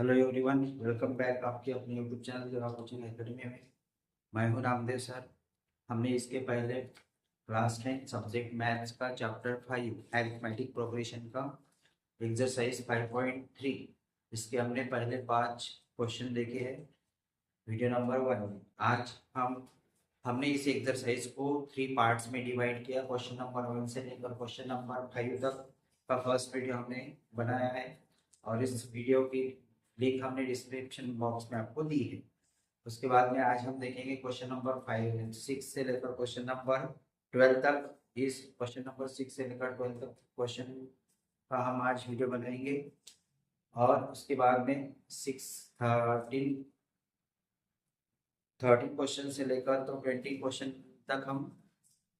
Hello everyone, welcome back आपके अपने YouTube channel जो कोचिंग एकेडमी में। मैं हूं रामदेव सर। हमने इसके पहले क्लास 10 सब्जेक्ट मैथ्स का चैप्टर 5 अरिथमेटिक प्रोग्रेशन का एक्सरसाइज 5.3 इसके हमने पहले 5 क्वेश्चन देखे हैं। वीडियो नंबर 1 में आज हमने इस एक्सरसाइज को 3 पार्ट्स में डिवाइड किया। क्वेश्चन नंबर 1 से लेकर क्वेश्चन नंबर 5 तक का फर्स्ट वीडियो हमने बनाया है और इस वीडियो की लिंक हमने डिस्क्रिप्शन बॉक्स में आपको दी है। उसके बाद में आज हम देखेंगे क्वेश्चन नंबर 6 से लेकर क्वेश्चन नंबर 12 तक। इस क्वेश्चन नंबर 6 से लेकर 12 तक क्वेश्चन का हम आज वीडियो बनाएंगे और उसके बाद में 13 क्वेश्चन से लेकर तो 20 क्वेश्चन तक हम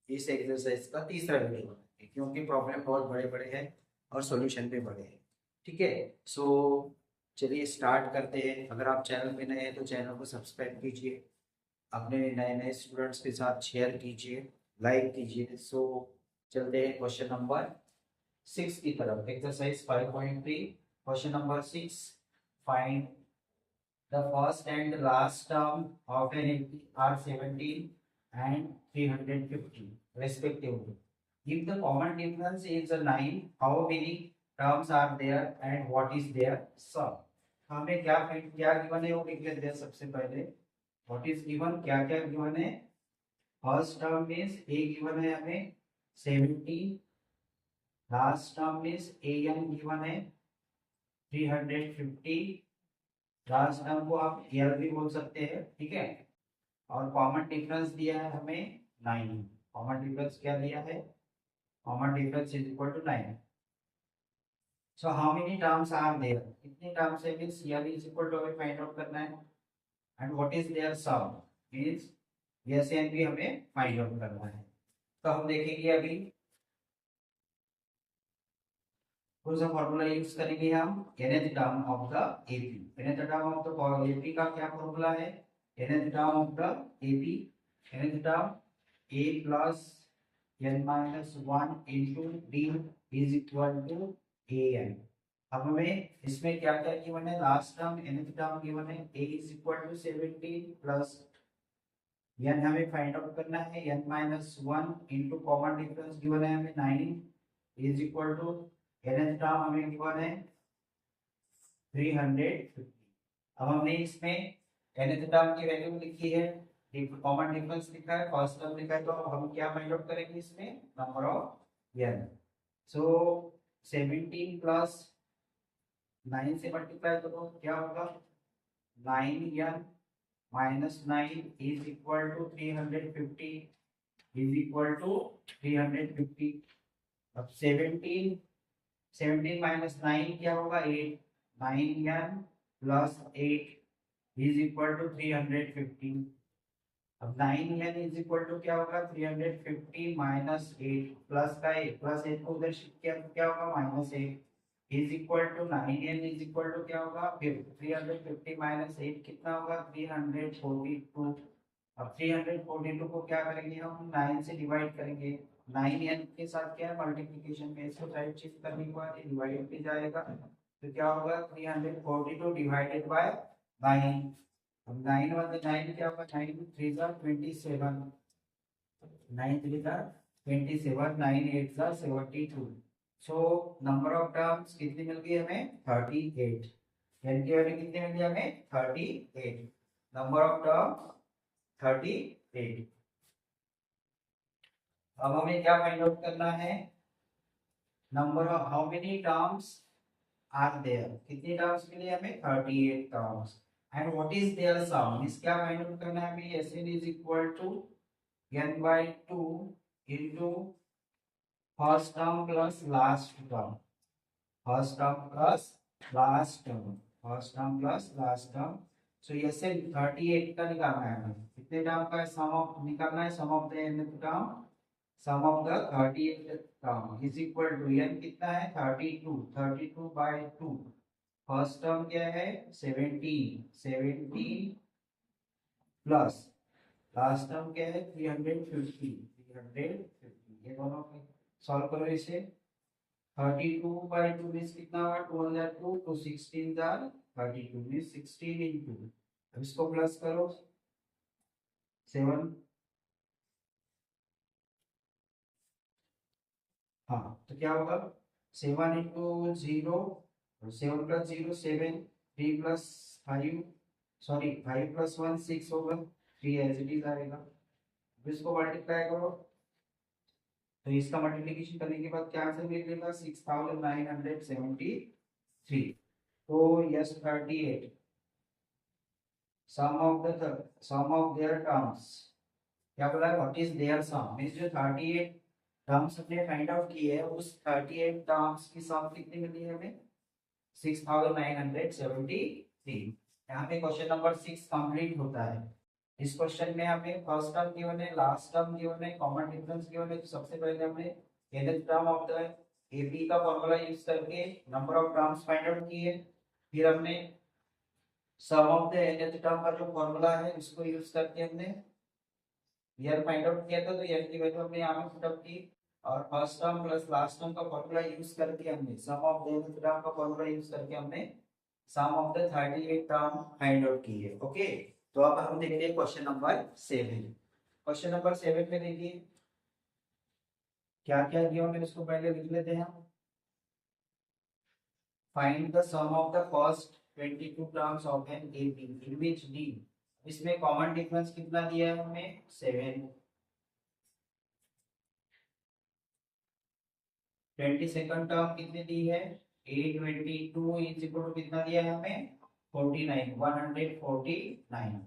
इस एक्सरसाइज का तीसरा वीडियो बनाएंगे, क्योंकि प्रॉब्लम बहुत बड़े बड़े हैं और सॉल्यूशन भी बड़े हैं। ठीक है, सो चलिए स्टार्ट करते हैं। अगर आप चैनल पे नए हैं तो चैनल को सब्सक्राइब कीजिए, अपने नए नए स्टूडेंट्स के साथ शेयर कीजिए, लाइक कीजिए। सो चलते हैं क्वेश्चन नंबर 6 की तरफ। Exercise 5.3 question number 6, find the first and the last term of an empty are 17 and 350 respectively. If the common difference is 9, how many terms are there and what is their sum? हमें क्या given है वो लिख लेते हैं सबसे पहले। What is given, क्या क्या गिवन है। फर्स्ट टर्म मींस ए गिवन है हमें 17, last term means A N given है 350, लास्ट टर्म को आप ईयर भी बोल सकते हैं। ठीक है, और कॉमन डिफरेंस दिया है हमें 9। कॉमन डिफरेंस क्या दिया है, common difference is equal to 9। So how many terms are there, कितने टर्म्स है means year is equal to हमें फाइंड आउट करना है। And what is their sum means S and भी हमें फाइंड आउट करना है। तो हम देखेंगे अभी कौन सा फॉर्मूला यूज करेंगे हम। nth term of the AP, nth term of the AP का क्या फॉर्मूला है। nth term of the AP, nth term a plus n minus 1 into d is equal to an। अब हमें इसमें क्या क्या गिवन है, last term nth term given है a is equal to 17 plus n हमें फाइंड आउट करना है n minus 1 into common difference given है हमें 9 is equal to nth term हमें गिवन है 350। अब हमने इसमें nth टर्म की वैल्यू लिखी है, कॉमन डिफरेंस लिखा है, फर्स्ट टर्म लिखा है, तो हम क्या फाइंड आउट करेंगे इसमें, number of n। So 17 plus 9 से मल्टीप्लाई करो क्या होगा, 9n minus 9 is equal to 350 is equal to 350। अब 17 माइनस 9 क्या होगा 8, 9n plus 8 is equal to 350। अब 9n इज इक्वल टू क्या होगा 350 माइनस 8 प्लस का 8, प्लस 8 को उधर शिफ्ट किया तो क्या होगा minus 8 is equal to 9n is equal to क्या होगा, फिर 350 माइनस 8 कितना होगा 342। अब 342 को क्या करेंगे हम 9 से डिवाइड करेंगे, 9n के साथ क्या है मल्टीप्लिकेशन में, इसको साइड शिफ्ट करने के बाद ये डिवाइड भी जाएगा तो क्या होगा 342 डिवाइडेड बाय 9। अब 9 वन 9 क्या होगा, 9 3 जा 27, 9 3 जा 27, 9 8 जा 72। सो नंबर ऑफ टर्म्स कितनी मिल गई हमें 38, n की वैल्यू कितनी मिल गई हमें 38, नंबर ऑफ टर्म्स 38। अब हमें क्या फाइंड आउट करना है, number of how many terms are there, कितनी टर्म्स मिली हमें 38 terms. And what is their sum, इस क्या फाइंड आउट करना है हमें, sn is equal to n by 2 into first term plus last term, first term plus last term, first term plus last term. So sn 38 का निकालना है हमें, कितने टर्म का सम ऑफ निकालना है, sum of the nth term, sum of the 38th term is equal to n कितना है 32, 32 by 2, फर्स्ट टर्म क्या है 17, 17 प्लस लास्ट टर्म क्या है 350, 350। ये दोनों सॉल्व करो इसे, 32/2 मीन्स कितना हुआ, 2 × 2 तो 16 × 32 मीन्स 16 × अब इसको प्लस करो 7, हाँ तो क्या होगा 7 × 0, 7 + 0 7, 3 + 5 सॉरी 5 + 1 6 होगा, 3 एज इट इज आएगा। अब इसको मल्टीप्लाई करो तो इसका मल्टीप्लिकेशन करने के बाद क्या आंसर निकलेगा 6973। तो S 38 sum of their terms, क्या बोला है what is their sum means जो 38 टर्म्स हमने फाइंड आउट की है उस 38 टर्म्स की सम कितनी मिली है हमें 6973। यहाँ पे क्वेश्चन नंबर 6 कंप्लीट होता है। इस क्वेश्चन में हमें फर्स्ट टर्म गिवन है, लास्ट टर्म गिवन है, कॉमन डिफरेंस गिवन है। तो सबसे पहले हमने nth term of the AB का फॉर्मूला यूज करके number of terms find out किए। फिर हमने sum of the nth term का जो फॉर्मूला है उसको यूज करके हमने ईयर फाइंड आउट किया था। तो ईयर की वैल्यू हमने यहाँ पे पुट अप की और first term plus last term का फॉर्मूला यूज करके हमने sum of the nth term का फॉर्मूला यूज करके हमने sum of the 38 term find out की है। ओके, तो अब हम देखते हैं क्वेश्चन नंबर 7। क्वेश्चन नंबर 7 में देखिए क्या क्या दिया मैंने इसको पहले लिख लेते हैं। Find the sum of the first 22 terms of an AB in which D, इसमें कॉमन डिफरेंस कितना दिया है हमें 7। 22nd टर्म कितनी दी है 822 इज इक्वल टू कितना दिया है हमें 49 149।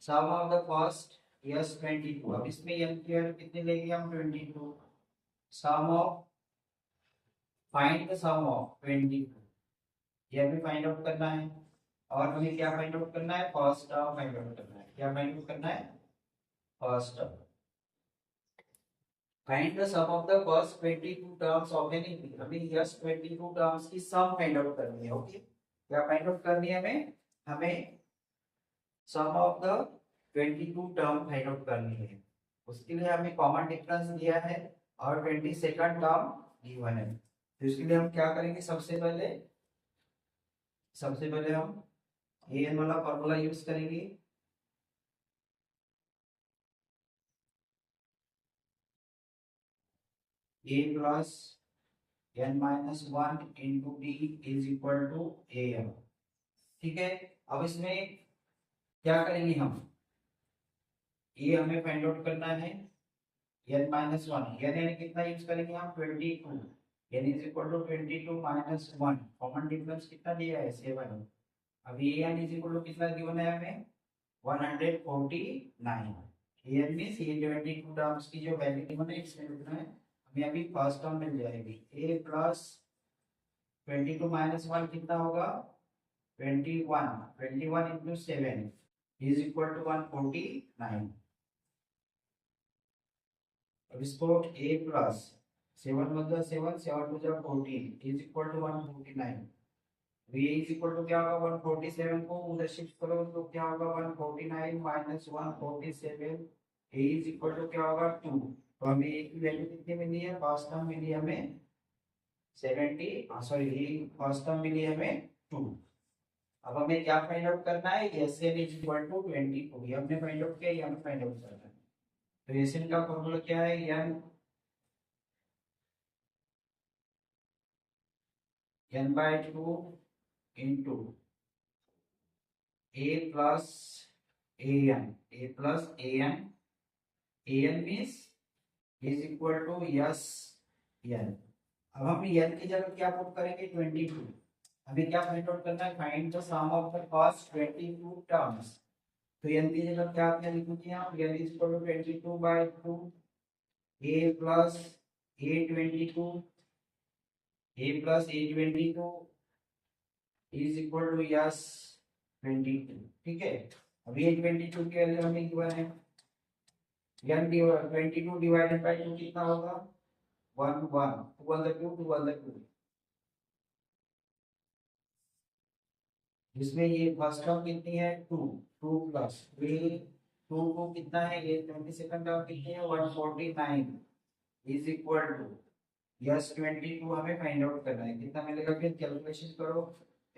सम ऑफ द फर्स्ट यस 22, अब इसमें n की वैल्यू कितनी लेंगे हम 22। Sum of find the sum of 22, यह भी फाइंड आउट करना है। और हमें क्या फाइंड आउट करना है फर्स्ट टर्म फाइंड आउट करना है। क्या फाइंड आउट करना है first term. Find the sum of the first 22 terms of an AB, हमें यस 22 टर्म्स की सम फाइंड आउट करनी है। ओके, क्या फाइंड आउट करनी है हमें sum of the 22 term find out करनी है। उसके लिए हमें कॉमन डिफरेंस दिया है और 22nd टर्म गिवन है। तो इसके लिए हम क्या करेंगे सबसे पहले हम an वाला फॉर्मूला यूज करेंगे। a plus n-1 into b is equal to am। ठीक है, अब इसमें क्या करेंगे हम ये हमें फाइंड आउट करना है n-1 यानी कितना यूज करेंगे हम 22 n is equal to 22 - 1। Common difference कितना दिया है 7। अब ये n इज इक्वल टू कितना गिवन है हमें 149। ये मींस ये 22 टर्म्स की जो वैल्यू गिवन है इसमें लिखना है हमें। अभी फर्स्ट टर्म मिल जाएगी a प्लस 22 - 1 कितना होगा 21। 21 इंटू 7 इज इक्वल टू 149। अब इसको a प्लस 7 मतलब 7 7 टू जा 14 is equal to 149। a is equal to क्या होगा 147 को उधर शिफ्ट करो तो क्या होगा 149 minus 147 a is equal to क्या होगा 2। तो हमें a की वैल्यू कितनी मिली है फर्स्ट टर्म मिली हमें 70 सॉरी a फर्स्ट टर्म मिली हमें 2। अब हमें क्या फाइंड आउट करना है Sn इज इक्वल टू 22। ये हमने फाइंड आउट किया, ये हमें फाइंड आउट करना है। तो Sn का फॉर्मूला क्या है n/2 into a plus an means is equal to S n। अब हम n की जगह क्या पुट करेंगे 22। अभी क्या फाइंड आउट करना है find the sum of the first 22 terms. तो n की जगह क्या आपने लिखोगे आप n is equal to 22/2 a plus a22 is equal to S 22। ठीक है, अब ये 22 की वैल्यू हमें गिवन है n 22 डिवाइडेड बाय 2 कितना होगा 1 1 2 1 2 2 1 2। जिसमें ये फर्स्ट टर्म कितनी है 2 2 प्लस ये 2 को कितना है ये 22nd टर्म कितनी है 149 इज इक्वल टू यस 22 हमें फाइंड आउट करना है, कितना मिलेगा फिर कैलकुलेशन करो।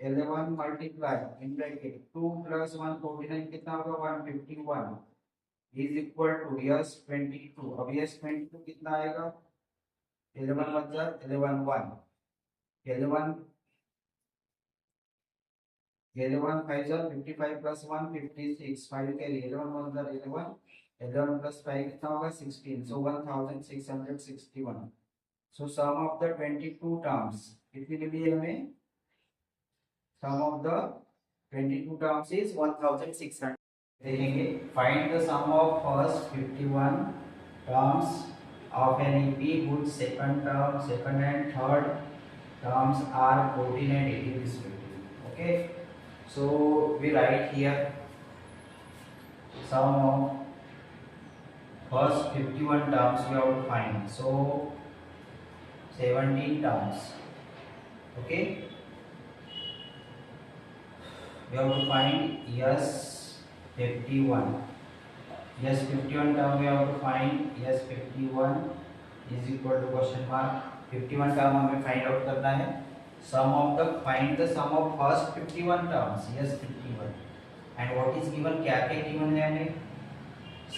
11 मल्टीप्लाई इन ब्रैकेट 2 प्लस 1 49 कितना होगा 151 इज इक्वल टू यस 22। अब यस 22 कितना आएगा 11 मतलब 11 1 11 11 5 are 55 plus 1 56 5 carry 11 1 are 11 11 plus 5 कितना होगा 16 so 1661। so sum of the 22 terms कितनी मिली है हमें sum of the 22 terms is 1600। देखेंगे find the sum of first 51 terms of an EP whose second term second and third terms are 14 and 18 respectively। okay, so we write here sum of first 51 terms we have to find, so 17 terms, okay, we have to find yes 51 term we have to find yes 51 is equal to question mark 51 term हमें find out करना है। sum of the find the sum of first 51 terms yes 51 and what is given क्या क्या given है हमें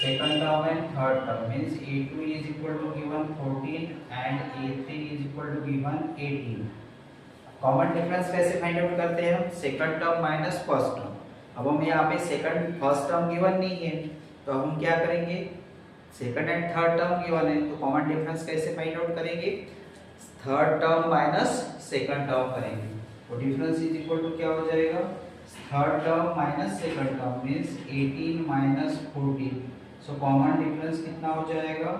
second term and third term means a2 is equal to given 14 and a3 is equal to given 18। Common difference कैसे find out करते हैं हम second term minus first term. अब हमें यहाँ पे सेकंड फर्स्ट टर्म गिवन नहीं है तो हम क्या करेंगे second and third term given है तो कॉमन डिफरेंस कैसे फाइंड आउट करेंगे third term minus second term करेंगे तो डिफरेंस इज इक्वल टू क्या हो जाएगा third term minus second term means 18 minus 14 so common difference कितना हो जाएगा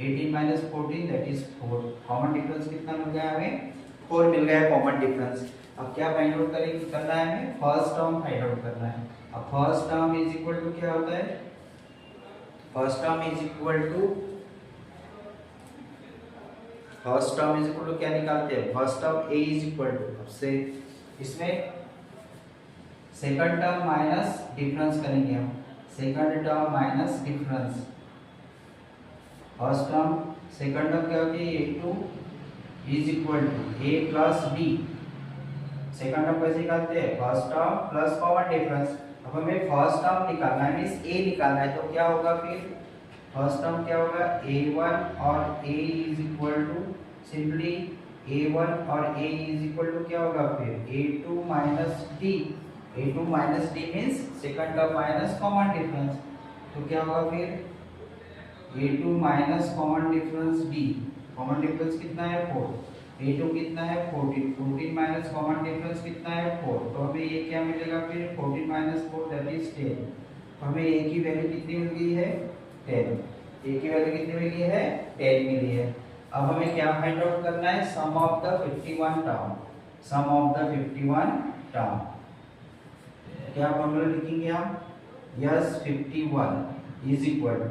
18 minus 14 that is 4। Common difference कितना मिल गया हमें 4 मिल गया कॉमन डिफरेंस। अब क्या फाइंड आउट करेंगे करना है हमें फर्स्ट टर्म फाइंड आउट करना है। अब first term is equal to क्या होता है first term is equal to क्या निकालते हैं first term a is equal to अब से इसमें सेकंड टर्म माइनस डिफरेंस करेंगे हम second term minus difference first term second term क्या होती है a2 is equal to a plus b second term कैसे निकालते हैं first term plus common difference. अब हमें फर्स्ट टर्म निकालना है मींस a निकालना है तो क्या होगा फिर फर्स्ट टर्म क्या होगा a1 और a is equal to simply a1 और a इज इक्वल टू क्या होगा फिर a2 minus d a2 minus d means second term minus common difference तो क्या होगा फिर a2 minus common difference d common difference कितना है 4 a2 कितना है 14 माइनस कॉमन डिफरेंस कितना है 4 तो हमें ये क्या मिलेगा फिर 14 माइनस 4 दैट इज 10 तो हमें a की वैल्यू कितनी मिल गई है 10 a की वैल्यू कितनी मिल गई है 10 मिली है। अब हमें क्या फाइंड आउट करना है सम ऑफ द 51 टर्म क्या फॉर्मूला लिखेंगे हम S 51 is equal to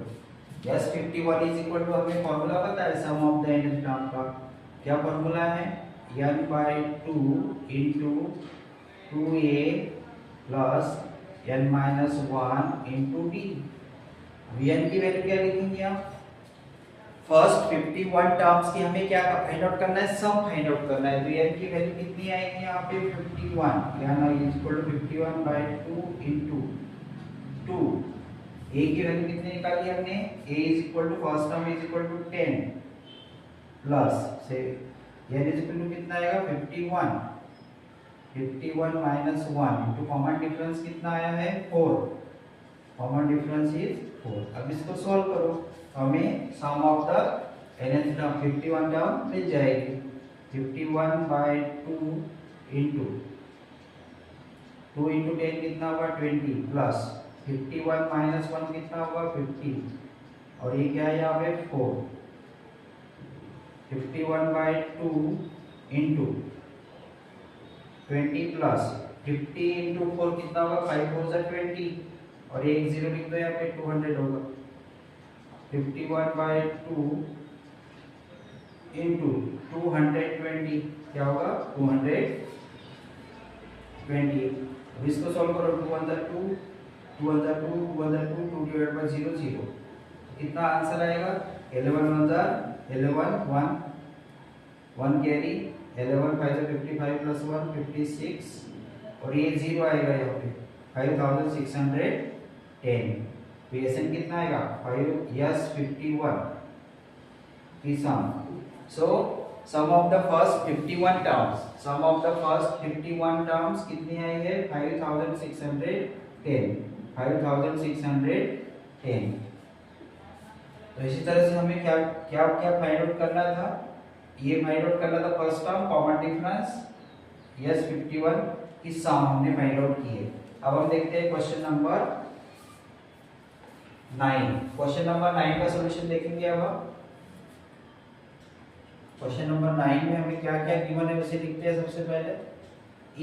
S 51 is equal to हमें फॉर्मूला पता है sum of the nth term का क्या फॉर्मूला है n by 2 into 2a plus n minus 1 into d। n की वैल्यू क्या लिखेंगे आप फर्स्ट 51 टर्म्स की हमें क्या फाइंड आउट करना है सम फाइंड आउट करना है तो n की वैल्यू कितनी आएगी यहाँ पे 51 यानी is equal to 51 by 2 into 2 a की वैल्यू कितनी निकाली हमने a is equal to first term is equal to 10 plus से n इज इक्वल टू कितना आएगा 51 माइनस 1 इंटू कॉमन डिफरेंस कितना आया है 4 कॉमन डिफरेंस इज 4। अब इसको सॉल्व करो तो हमें sum of the nth term 51 term मिल जाएगी 51 बाई 2 इंटू 2 इंटू 10 कितना होगा 20 प्लस 51 माइनस 1 कितना होगा 50 और ये क्या है यहाँ पे 4 51 बाई 2 इंटू 20 प्लस 50 इंटू 4 कितना होगा 5 4 जा 20 और एक जीरो लिख दो यहाँ पे 200 होगा 51 बाई 2 इंटू 220 क्या होगा 220। अब इसको सॉल्व करो 2 1 2 2 1 2 2 1 2 2 डिवाइड बाय 0 0 कितना आंसर आएगा 11 1 11 1 1 कैरी, 11 5 से 55 प्लस 1 56, और ये जीरो आएगा यहाँ पे 5610। तो एसएन कितना आएगा 5 यस 51 की sum. So sum of the first 51 terms, sum of the first 51 terms कितनी आई है 5610, 5610। तो इसी तरह से हमें क्या क्या क्या फाइंड आउट करना था, ये फाइंड आउट करना था first term common difference yes 51 की सम हमने फाइंड आउट की है। अब हम देखते हैं क्वेश्चन नंबर 9। क्वेश्चन नंबर 9 का सॉल्यूशन देखेंगे। अब क्वेश्चन नंबर 9 में हमें क्या क्या गिवन है उसे लिखते हैं। सबसे पहले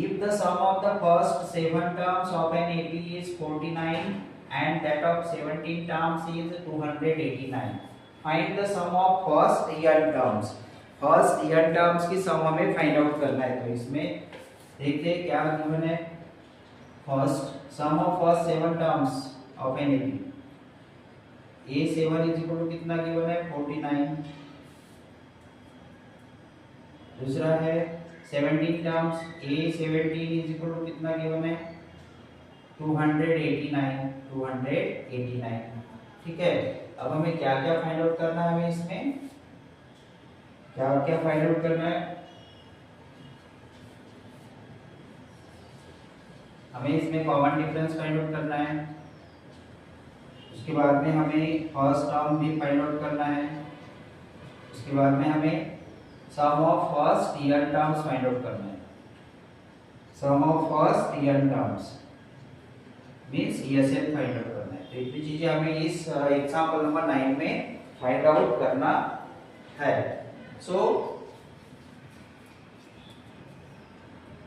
if the sum of the first 7 terms of an AP is 49 and that of 17 terms is 289, find the sum of first n terms। First n terms की सम हमें फाइंड आउट करना है। तो इसमें देखते हैं क्या गिवन है। First sum of first 7 terms of an AP, a7 is equal to कितना गिवन है 49। दूसरा है 17 terms, a17 is equal to कितना गिवन है 289। ठीक है। अब हमें क्या क्या फाइंड आउट करना है, हमें इसमें क्या क्या फाइंड आउट करना है। हमें इसमें कॉमन डिफरेंस फाइंड आउट करना है। उसके बाद में हमें फर्स्ट टर्म भी फाइंड आउट करना है। उसके बाद में हमें sum of first n terms find out करना है। Sum of first n terms means ESN find out करना है। तो इतनी चीजें हमें इस एग्जांपल नंबर 9 में फाइंड आउट करना है। सो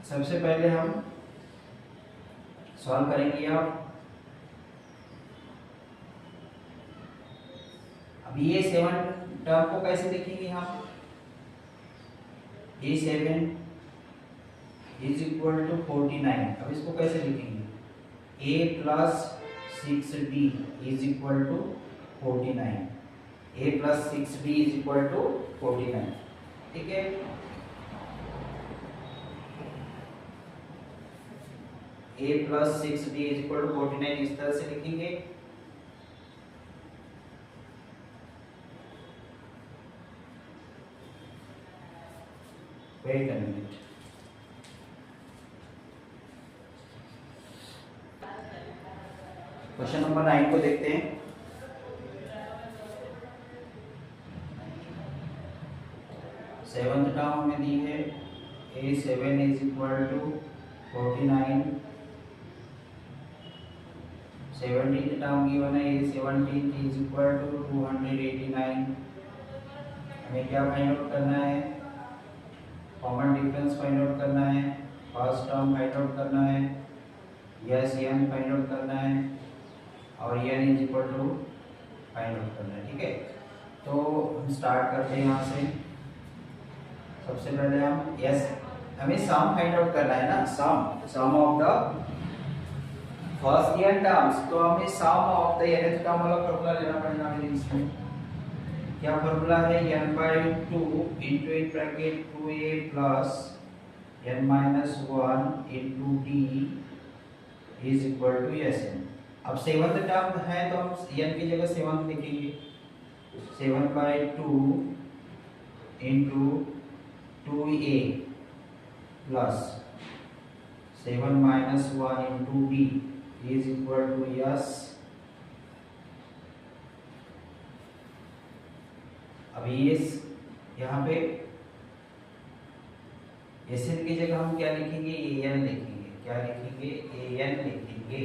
सबसे पहले हम सॉल्व करेंगे। अब ये 7 टर्म को कैसे लिखेंगे हम, A7 इज इक्वल टू 49। अब इसको कैसे लिखेंगे a plus 6b is equal to 49, a plus 6b is equal to 49। ठीक है। a plus 6b is equal to 49 इस तरह से लिखेंगे। Wait a minute. Question number 9 को देखते हैं। सेवंथ टर्म हमें दी है a7 is equal to 49, 17th term given है a17 इज इक्वल टू 289। हमें क्या फाइंड आउट करना है, कॉमन डिफरेंस फाइंड आउट करना है, फर्स्ट टर्म फाइंड आउट करना है, यस n फाइंड आउट करना है, और n is equal to find out करना है। ठीक है। तो हम स्टार्ट करते हैं यहाँ से। सबसे पहले हम यस हमें सम फाइंड आउट करना है ना, sum of the first n terms. तो हमें sum of the nth term वाला फॉर्मूला लेना पड़ेगा हमें। इसमें क्या फॉर्मूला है, n/2 into in bracket 2a plus n minus 1 into d is equal to sn। अब 7th टर्म है तो हम n की जगह 7 लिखेंगे। 7/2 into 2a plus 7 minus 1 into b is equal to s। अब ये यहाँ पे एसएन की जगह हम क्या लिखेंगे, an लिखेंगे। क्या लिखेंगे, an लिखेंगे।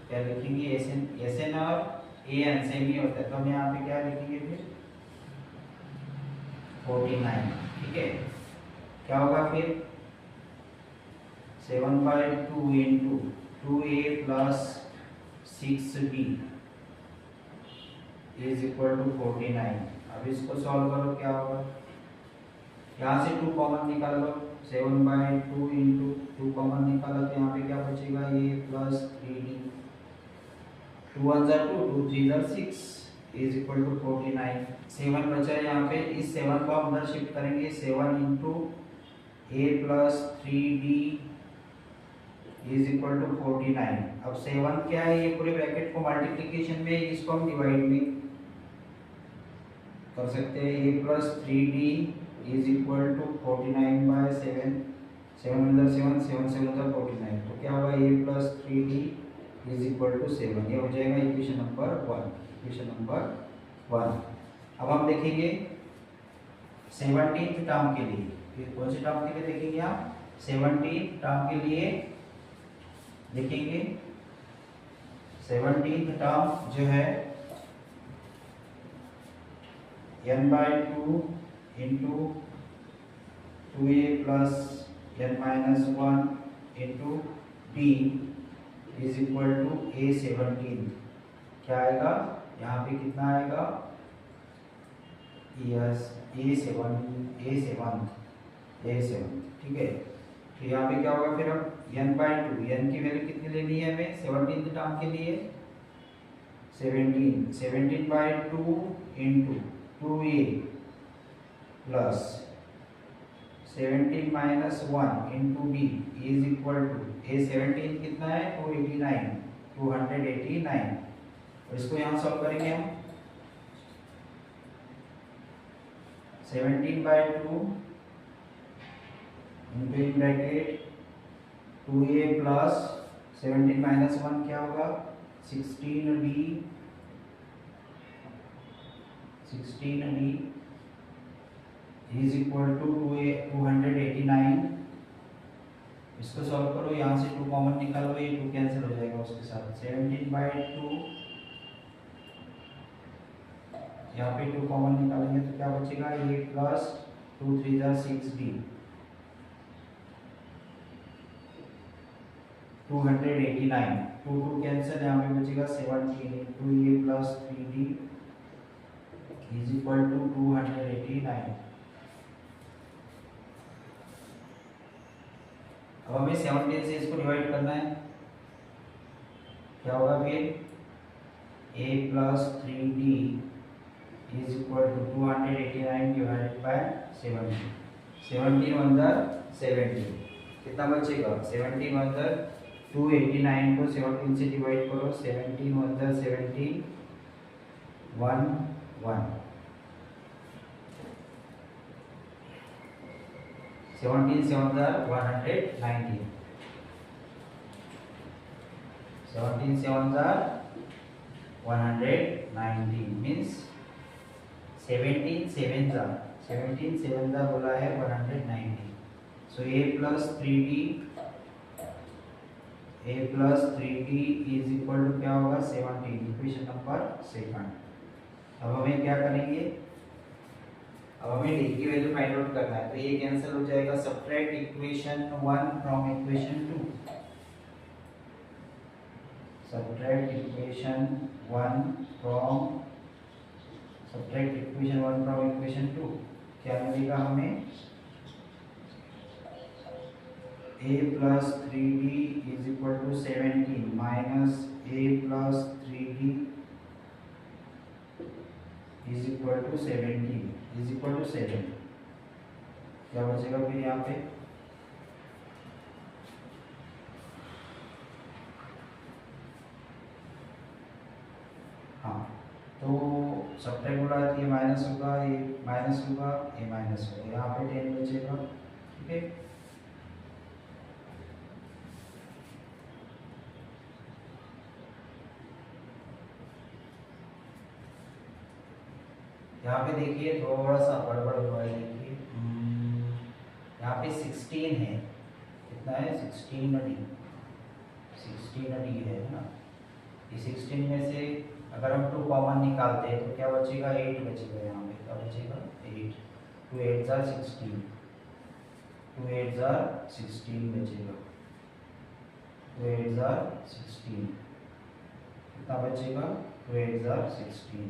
क्या लिखेंगे, एसएन और an सेम ही होता है। तो हम यहाँ पे क्या लिखेंगे फिर 49। ठीक है। क्या होगा फिर 7/2 into 2a plus 6b is equal to 49। अब इसको सॉल्व करो, क्या होगा, यहाँ से 2 कॉमन निकाल लो। 7/2 into 2 कॉमन निकाला तो यहाँ पे क्या बचेगा, a plus 3d। 2 1 2, 2 3 6, is equal to 49। 7 बचा है यहाँ पे, इस 7 को हम अंदर शिफ्ट करेंगे। 7 into a plus 3d is equal to 49। अब 7 क्या है, ये पूरे ब्रैकेट को मल्टीप्लिकेशन में, इसको हम डिवाइड में कर सकते हैं। A plus 3d is equal to 49/7। 7 अंदर 7, 7 से अंदर 49, तो क्या होगा, a plus 3d is equal to 7। ये हो जाएगा इक्वेशन नंबर 1। Equation number 1। अब हम देखेंगे 17th टर्म के लिए। फिर कौन से टर्म के लिए देखेंगे आप? 17th टर्म के लिए देखेंगे। 17th टर्म जो है n/2 into 2a plus n-1 into d is equal to a17। क्या आएगा यहाँ पे, कितना आएगा? यस, a7, ठीक है। तो यहाँ पे क्या होगा फिर, अब n/2, n की वैल्यू कितनी लेनी है हमें 17th टर्म के लिए? 17। 17/2 into 2a plus 17-1 into d is equal to a17 कितना है, 289। और इसको यहाँ सॉल्व करेंगे हम। 17/2 into in bracket 2a plus 17-1 क्या होगा, 16d इज इक्वल टू 289। इसको सॉल्व करो, यहाँ से 2 कॉमन निकालो, ये 2 कैंसिल हो जाएगा उसके साथ। 17/2 यहाँ पे 2 कॉमन निकालेंगे तो क्या बचेगा, ये प्लस 2 3 जा 6d 289। 2 कैंसिल, यहाँ पे बचेगा 17 इंटू ये plus 3d is equal to 289। अब हमें 17 से इसको डिवाइड करना है। क्या होगा फिर, a plus 3d is equal to 289 divided by 17। 17 अंदर 17 कितना बचेगा, 17 अंदर 289 को 17 से डिवाइड करो। 17 अंदर 17 1 1 17 से अंदर 119। 17 से अंदर 119 मीन्स 17 7 बोला है 190। So a plus 3d is equal to क्या होगा, 17। Equation number 2। अब हमें क्या करेंगे, अब हमें d की वैल्यू फाइंड आउट करना है। तो ये कैंसिल हो जाएगा। Subtract equation 1 from equation 2। Subtract equation 1 from equation 2। क्या मिलेगा हमें, a plus 3d is equal to 17 minus a plus 3d is equal to 17 is equal to 7। क्या बचेगा फिर यहाँ पे, हाँ तो सब्ट्रैक्ट बोला है, ये माइनस होगा, ये माइनस होगा, ये माइनस होगा, यहाँ पे 10 बचेगा। ठीक है, यहाँ पे देखिए थोड़ा सा गड़बड़ हुआ है। देखिए यहाँ पे 16 है, कितना है, 16d है ना। ये 16 में से अगर हम 2 कॉमन निकालते हैं तो क्या बचेगा, 8 बचेगा। यहाँ पे क्या बचेगा, 8। 2 8 जा 16, 2 8 जा 16 बचेगा। 2 8 जा 16 कितना बचेगा, 2 8 जा 16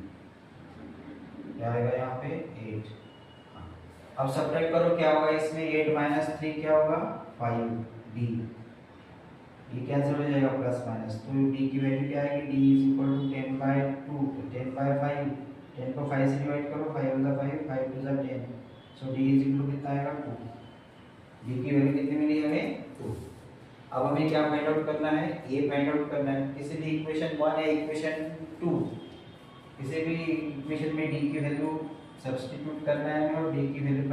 क्या आएगा यहाँ पे, 8। अब सब्ट्रैक्ट करो, क्या होगा इसमें, 8 माइनस 3 क्या होगा, 5d ये कैंसिल हो जाएगा प्लस माइनस, तो डी की वैल्यू क्या आएगी, डी इज इक्वल टू 10/2, 10/5, 10 को 5 से डिवाइड करो, 5 × 5, 5 × 10, so d is equal to कितना आएगा 2। डी की वैल्यू कितनी मिली हमें 2। अब हमें क्या फाइंड आउट करना है, ए फाइंड आउट करना है। किसी भी इक्वेशन 1 या इक्वेशन 2, किसी भी इक्वेशन में डी की वैल्यू सब्स्टिट्यूट करना है और डी की वैल्यू ए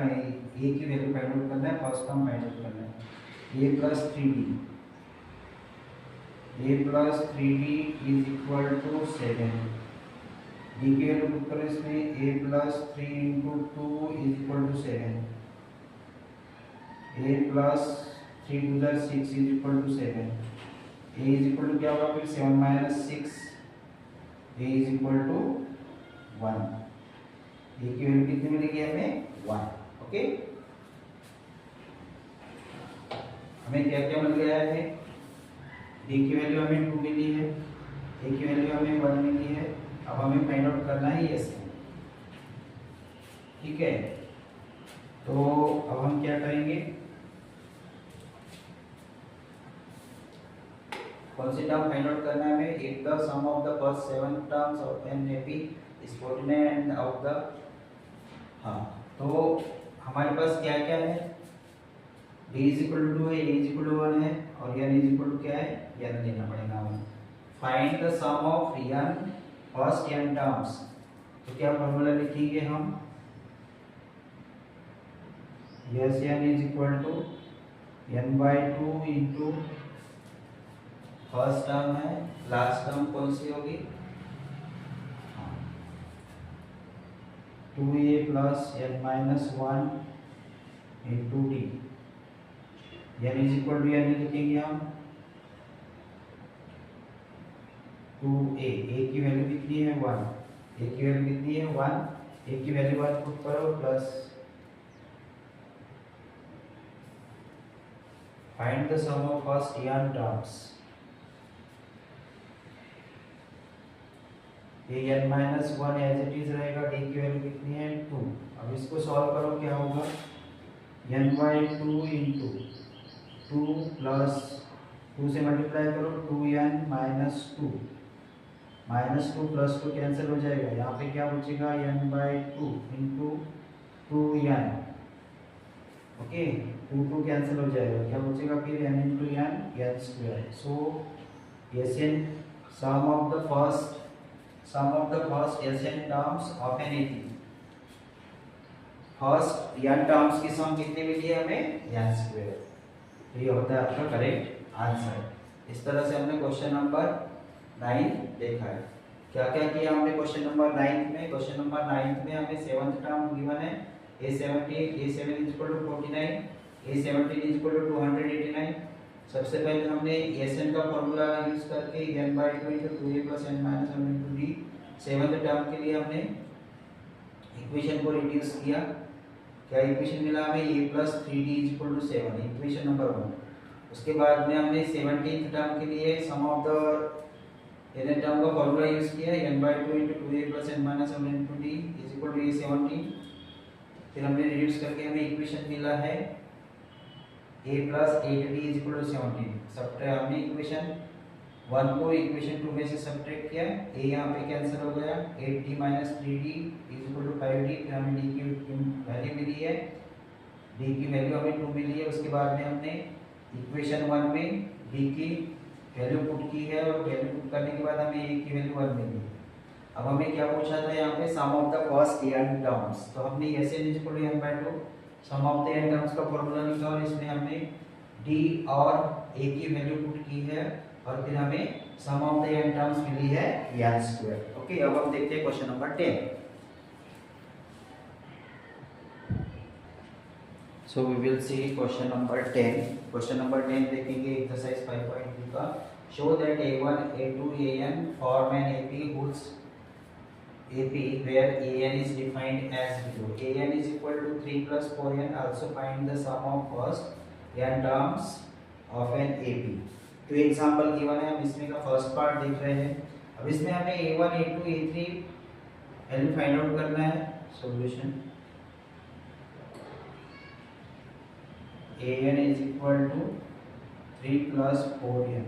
की वैल्यू फाइंड आउट करना है, फर्स्ट टर्म फाइंड आउट करना है। A plus 3d, a plus 3d is equal to 7। D की वैल्यू पुट करो इसमें, a plus 3 into 2 is equal to 7। a plus 3 to the 6 is equal to 7। a is equal to क्या होगा फिर 7 minus 6, a is equal to 1। a की value कितनी मिलेगी हमें 1। ओके, हमें क्या क्या मिल गया है, a की वैल्यू हमें 2 मिली है, a की वैल्यू हमें 1 मिली है। अब हमें फाइंड आउट करना है ये, ठीक है। तो अब हम क्या करेंगे, कौन सी टर्म फाइंड आउट करना है हमें, if the sum of the first 7 terms of an AP is 49 and of the, हाँ तो हमारे पास क्या क्या है, d इज इक्वल टू 2 है, a इज इक्वल टू 1 है और n इज इक्वल टू क्या है, n लेना पड़ेगा हमें। Find the sum of n first n terms, तो क्या फॉर्मूला लिखेंगे हम, yes n is equal to n/2 into first term है, लास्ट टर्म कौन सी होगी, 2a plus n-1 into d, n is equal to n लिखेंगे हम 2a, a की वैल्यू कितनी है 1, a की वैल्यू कितनी है 1, a की वैल्यू 1 पुट करो plus find the sum of first n terms, ये n-1 एज इट इज रहेगा, d की वैल्यू कितनी है 2। अब इसको सॉल्व करो, क्या होगा n/2 इंटू 2 प्लस 2 से मल्टीप्लाई करो 2n minus 2, minus 2 plus 2 cancel हो जाएगा, यहाँ पे क्या बचेगा n/2 into 2n, okay 2 cancel हो जाएगा, क्या बचेगा फिर n into n square. So Sn sum of the first Sn terms of an AP, first n terms की सम कितनी मिली है हमें n स्क्वायर। तो ये होता है आपका करेक्ट आंसर। इस तरह से हमने क्वेश्चन नंबर 9 देखा है। क्या क्या किया हमने क्वेश्चन नंबर 9 में, क्वेश्चन नंबर 9 में हमें 7th टर्म गिवन है a7 is equal to 49, a17 is equal to 289। सबसे पहले हमने Sn का फॉर्मूला यूज करके n/2 into 2a plus n-1 into d, 7th term के लिए हमने इक्वेशन को रिड्यूस किया। क्या इक्वेशन मिला हमें, a plus 3d is equal to 7, equation number 1। उसके बाद में हमने 17th टर्म के लिए sum of the n term का फॉर्मूला यूज किया, n/2 into 2a plus n-1 into d is equal to a17। फिर हमने रिड्यूस करके हमें इक्वेशन मिला है a plus 8d is equal to 17। Subtract हमने इक्वेशन 1 को इक्वेशन 2 में से सब्ट्रैक्ट किया, a यहाँ पे कैंसिल हो गया, 8d minus 3d is equal to 5d। फिर हमें d की वैल्यू मिली है, d की वैल्यू हमें 2 मिली है। उसके बाद में हमने इक्वेशन 1 में d की वैल्यू पुट की है और वैल्यू पुट करने के बाद हमें a की वैल्यू 1 मिली है। अब हमें क्या पूछा था यहाँ पे, sum of the first n terms, तो हमने Sn is equal to n/2 sum of the n terms का फॉर्मूला लिखा और इसमें हमने d और a की वैल्यू पुट की है और फिर हमें sum of the n terms मिली है n स्क्वायर। ओके, अब हम देखते हैं question number 10। So we will see question number 10। Question number 10 देखेंगे एक्सरसाइज 5.2 का। Show that a1 a2 an form an AP where an is defined as below. An is equal to 3 plus 4n. Also find the sum of first n terms of an AP. तो example given है, हम इसमें का first part देख रहे हैं। अब इसमें हमें a1 a2 a3 value find out करना है। Solution an is equal to 3 plus 4n.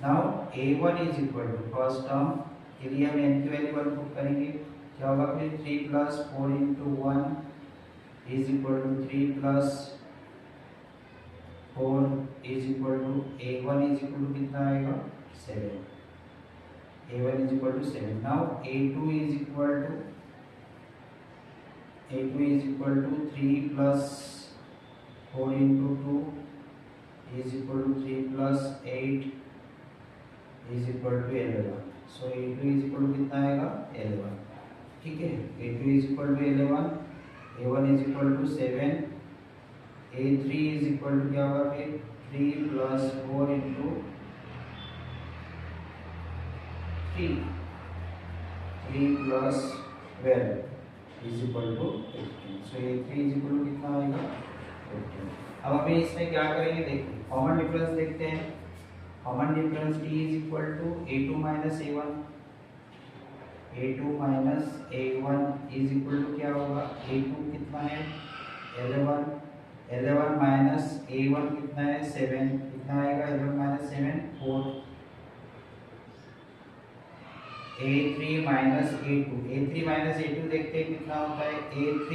Now a1 is equal to first term के लिए हम n की वैल्यू 1 पुट करेंगे, क्या होगा फिर 3 plus 4 into 1 is equal to 3 plus 4 is equal to a1 is equal to कितना आएगा 7. a1 is equal to 7. Now a2 is equal to 3 plus 4 into 2 is equal to 3 plus 8 is equal to 11. So a2 is equal to कितना आएगा 11. ठीक है, a2 is equal to 11, a1 is equal to 7, a3 is equal to क्या होगा फिर 3 plus 4 into 3 plus 12 is equal to 15. So a3 is equal to कितना आएगा 15. अब हमें इसमें क्या करेंगे, देखिए कॉमन डिफरेंस देखते हैं. Common difference t is equal to a2 minus a1. a2 minus a1 is equal to क्या होगा, a2 कितना है 11, 11 minus a1 कितना है 7, कितना आएगा 11 minus 7 4. a3 minus a2 देखते हैं कितना होता है a3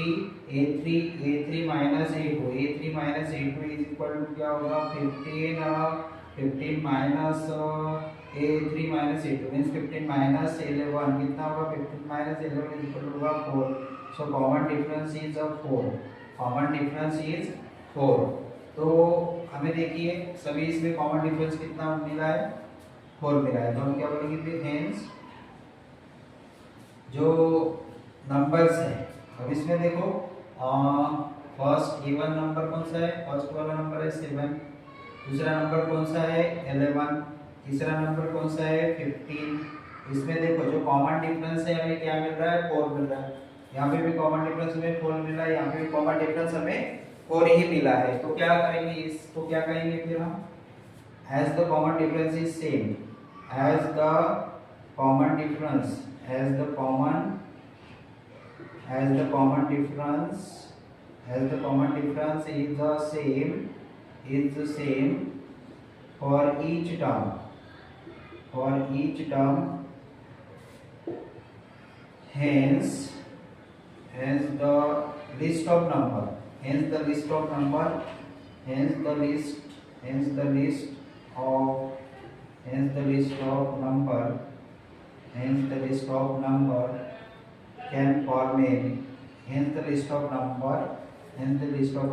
minus a2 is equal to क्या होगा 15 minus a3 minus a2 means 15 minus 11 कितना होगा 15 minus 11 is equal to होगा 4. So common difference is 4. Common difference is 4. तो हमें देखिए सभी इसमें कॉमन डिफरेंस कितना मिला है 4 मिला है. तो हम क्या बोलेंगे फिर हेंस जो नंबर्स है, अब इसमें देखो फर्स्ट इवन नंबर कौन सा है, फर्स्ट वाला नंबर है 7, दूसरा नंबर कौन सा है 11, तीसरा नंबर कौन सा है 15. इसमें देखो जो कॉमन डिफरेंस है हमें क्या मिल रहा है 4 मिल रहा है. यहाँ पे भी कॉमन डिफरेंस हमें 4 मिल रहा है, यहाँ पे भी कॉमन डिफरेंस हमें 4 ही मिला है. तो क्या करेंगे, इसको क्या करेंगे फिर हम, as the common difference is same, as the common difference as the common difference is the same for each term, hence the list of number can form a, hence the list of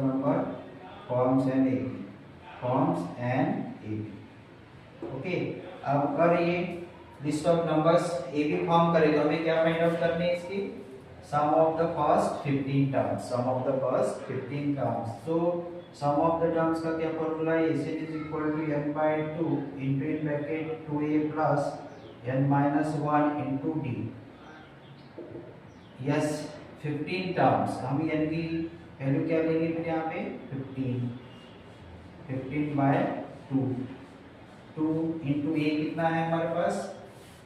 number forms an AB. Okay, अब अगर ये list of numbers AB form करे तो हमें क्या find out करने है इसकी, sum of the first 15 terms. तो सम ऑफ द टर्म्स का क्या फॉर्मूला है, is equal to n by 2 into in bracket 2a plus n minus 1 into d. Yes 15 terms, हम n की वैल्यू क्या लेंगे फिर यहाँ पे 15 by 2 into a कितना है हमारे पास,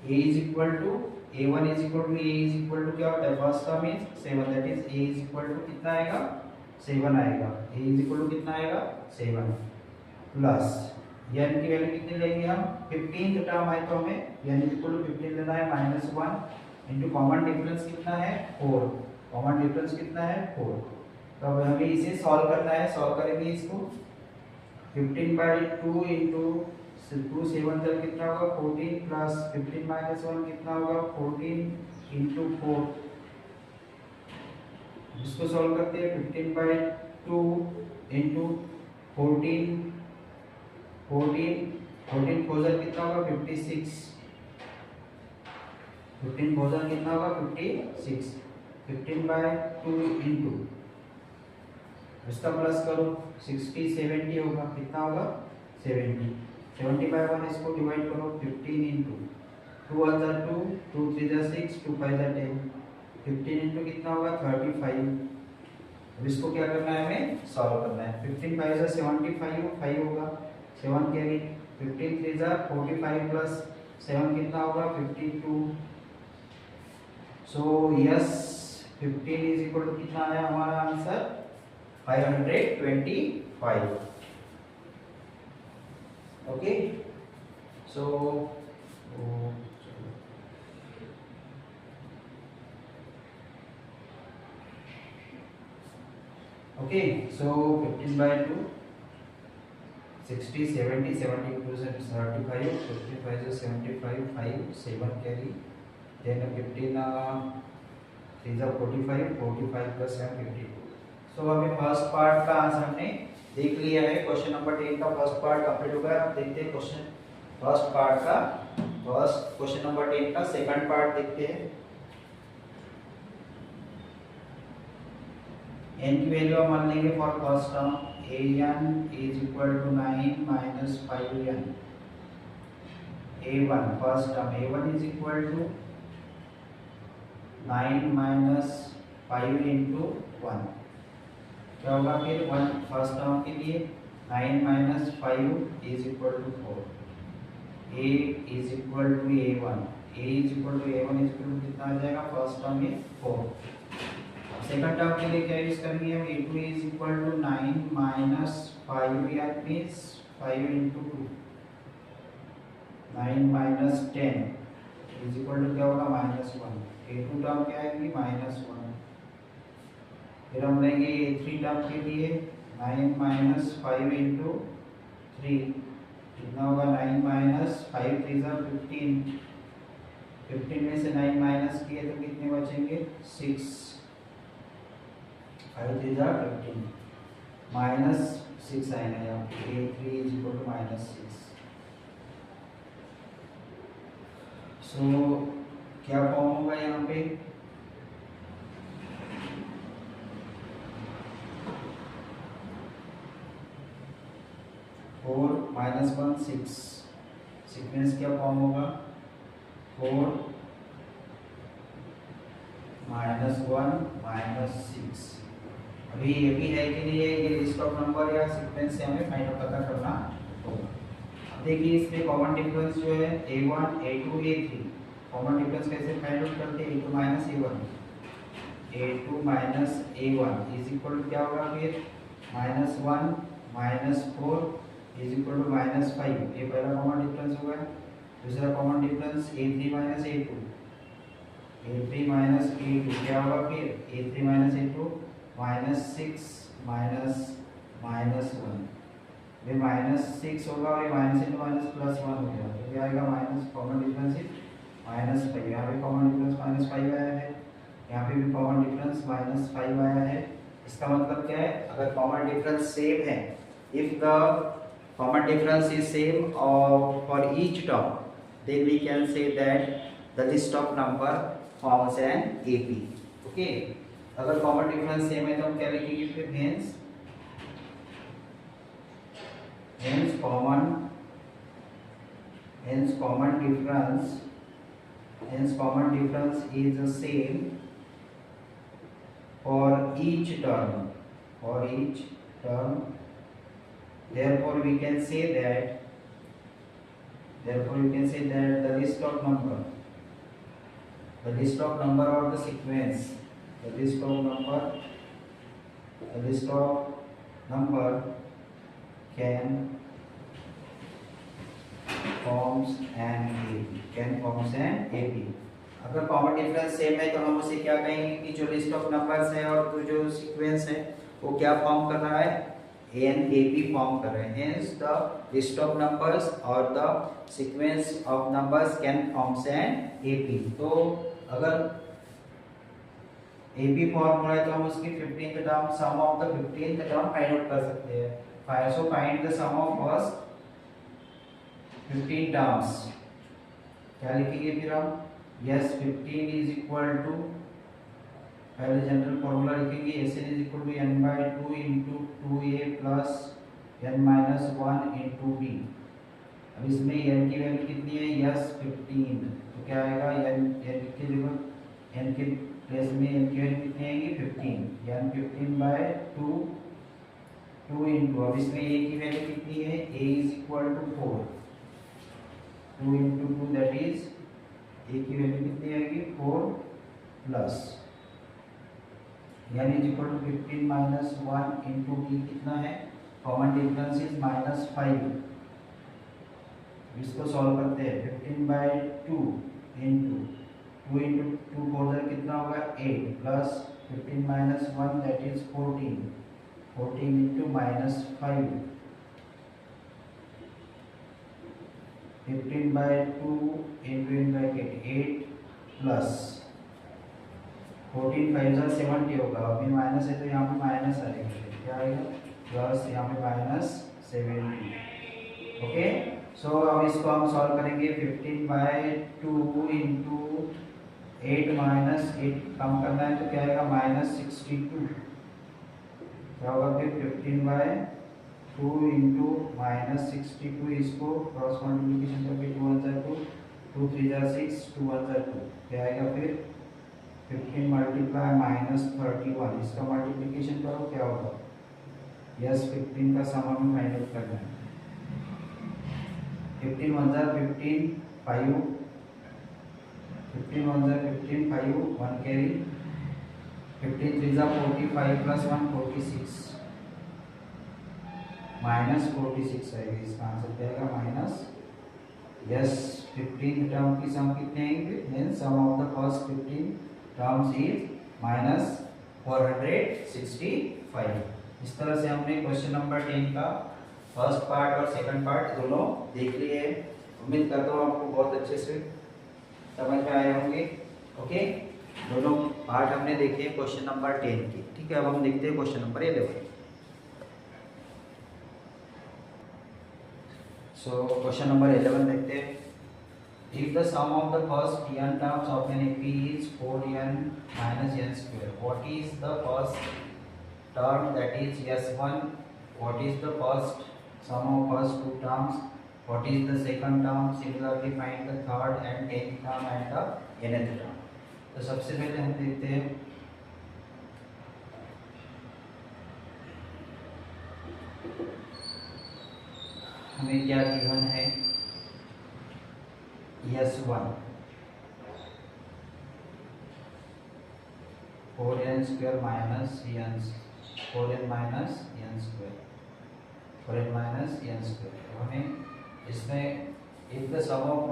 a is equal to a1 is equal to a is equal to क्या होता है, first term is 7, that is a is equal to कितना आएगा 7 आएगा, a is equal to कितना आएगा 7 प्लस n की वैल्यू कितनी लेंगे हम 15th टर्म है तो हमें n is equal to 15 लेना है -1 इनटू कॉमन डिफरेंस कितना है 4. कॉमन डिफरेंस कितना है 4. तो अब हमें इसे सॉल्व करना है, सॉल्व करेंगे इसको 15 by 2 into 2 7 तक कितना होगा 14 प्लस 15 minus 1 कितना होगा 14 into 4. इसको सॉल्व करते हैं 15 by 2 into 14 फोजन कितना होगा 56, 15 फोजन कितना होगा 56. 15 by 2 into इसका प्लस करो 60 70 होगा, कितना होगा 70. 70 by 1 इसको डिवाइड करो 15 into 2 1 जा 2 2 3 जा 6 2 5 जा 10. 15 into कितना होगा 35. अब इसको क्या करना है, हमें सॉल्व करना है. 15 5 जा 75 5 होगा 7 कैरी, 15 3 जा 45 प्लस 7 कितना होगा 52. So yes 15 is equal to कितना आया हमारा answer 525. Okay so okay so 15/2 60 70 72 से 35 55 से 75 5 7 कैरी then 15 3 जा 45 45 प्लस 7 52 सो अभी फर्स्ट पार्ट का आंसर हमने देख लिया है। क्वेश्चन नंबर 10 का फर्स्ट पार्ट कंप्लीट हो गया। अब देखते हैं क्वेश्चन फर्स्ट पार्ट का फर्स्ट क्वेश्चन नंबर 10 का सेकंड पार्ट देखते हैं। n की वैल्यू हम मान लेंगे for first term an is equal to 9 minus 5n a1 first term a1 is equal to 9 minus 5 into 1 क्या होगा फिर 1 फर्स्ट टर्म के लिए 9 minus 5 is equal to 4 a is equal to a1 is equal to a1 is equal to कितना आ जाएगा first term में 4। Second term के लिए क्या यूज करेंगे हम a2 is equal to 9 minus 5 या means 5 into 2 9 minus 10 is equal to क्या होगा -1 a2 टर्म क्या आएगी -1। फिर हम लेंगे a3 टर्म के लिए 9 minus 5 into 3 कितना होगा 9 minus 5 3 जा 15 15 में से 9 माइनस किए तो कितने बचेंगे 6 5 3 जा 15 -6 आएगा यहाँ पे a3 is equal to -6। सो क्या फॉर्म होगा यहाँ पे 4 -1 6 सीक्वेंस क्या फॉर्म होगा 4 -1 -6। अभी ये भी है कि नहीं है ये लिस्ट ऑफ नंबर या सीक्वेंस से हमें फाइंड आउट पता करना होगा। अब देखिए इसमें कॉमन डिफरेंस जो है a1 a2 a3 common difference कैसे फाइंड आउट करते हैं a2 minus a1 is equal to क्या होगा फिर -1 -4 इज इक्वल टू -5 ये पहला कॉमन डिफरेंस होगा। दूसरा common difference a3 minus a2 क्या होगा फिर a3 minus a2 -6 -1 ये -6 होगा और ये माइनस इंटू माइनस प्लस 1 हो गया तो क्या आएगा माइनस कॉमन डिफरेंस -5 यहाँ पे कॉमन डिफरेंस -5 आया है यहाँ पे भी कॉमन डिफरेंस -5 आया है। इसका मतलब क्या है अगर कॉमन डिफरेंस सेम है if the common difference is same for each term then we can say that the list of number forms an AP. Okay अगर कॉमन डिफरेंस सेम है तो हम क्या लिखेंगे फिर hence common difference is the same for each term therefore we can say that the list of number or the sequence the list of number can forms an AP। अगर common difference same है तो हम उसे क्या कहेंगे कि जो list of numbers है और जो सीक्वेंस है वो क्या फॉर्म कर रहा है एन AP फॉर्म कर रहे हैं। Hence the list of numbers और the sequence of numbers can forms an AP। तो अगर AP फॉर्म हो रहा है तो हम उसकी 15th term sum of the 15th term find out कर सकते हैं। So find the sum of first 15 terms क्या लिखेंगे फिर हम yes 15 is equal to पहले जनरल फॉर्मूला लिखेंगे Sn is equal to n/2 into 2a plus n minus 1 into b। अब इसमें n की वैल्यू कितनी है yes 15 तो क्या आएगा n के जगह n के प्लेस में n की वैल्यू कितनी आएगी 15 n 15/2 2 इंटू अब इसमें a की वैल्यू कितनी है a is equal to 4 2 into 2 that is a की वैल्यू कितनी आएगी 4 प्लस यानी is equal to 15 minus 1 into b कितना है कॉमन डिफरेंस इज -5 इसको सॉल्व करते हैं 15/2 इंटू 2 4 कितना होगा 8 plus 15 minus 1 that is 14 into -5 15/2 into in bracket 8 plus 14 5 जा 70 होगा, अभी माइनस है तो यहाँ पे माइनस आएगा, क्या आएगा प्लस यहाँ पे -70। ओके, सो अब इसको हम सॉल्व करेंगे 15/2 इंटू 8 माइनस 8 कम करना है तो क्या आएगा -62, क्या होगा फिर 15/2 इंटू -62, इसको क्रॉस मल्टीप्लिकेशन करके 2 1 2 2 3 6 2 1 2, क्या आएगा फिर 15 मल्टीप्लाई -31, इसका मल्टीप्लिकेशन करो क्या होगा, यस 15 का सम हमें फाइंड आउट करना है। 15 1 15 5 15 1 15 5 1 कैरी 15 3 45 प्लस 1 46 -46 आएगा, इसका आंसर क्या आएगा माइनस, यस 15 टर्म की सम कितने आएंगे, means sum of the first 15 terms is -465। इस तरह से हमने क्वेश्चन नंबर 10 का फर्स्ट पार्ट और सेकंड पार्ट दोनों देख लिए हैं। उम्मीद करता हूँ आपको बहुत अच्छे से समझ में आए होंगे। ओके, दोनों पार्ट हमने देखे क्वेश्चन नंबर 10 के। ठीक है, अब हम देखते हैं question number 11। So question number 11 देखते हैं। If the sum of the first n terms of an AP is 4n minus n square, what is the first term that is s1? What is the first sum of first two terms? What is the second term? Similarly, find the third and tenth term and the nth term. तो सबसे पहले हम देखते हैं हमें क्या given है, S1 4n square minus n 4n minus n square 4n minus n square। हमें इसमें if the sum of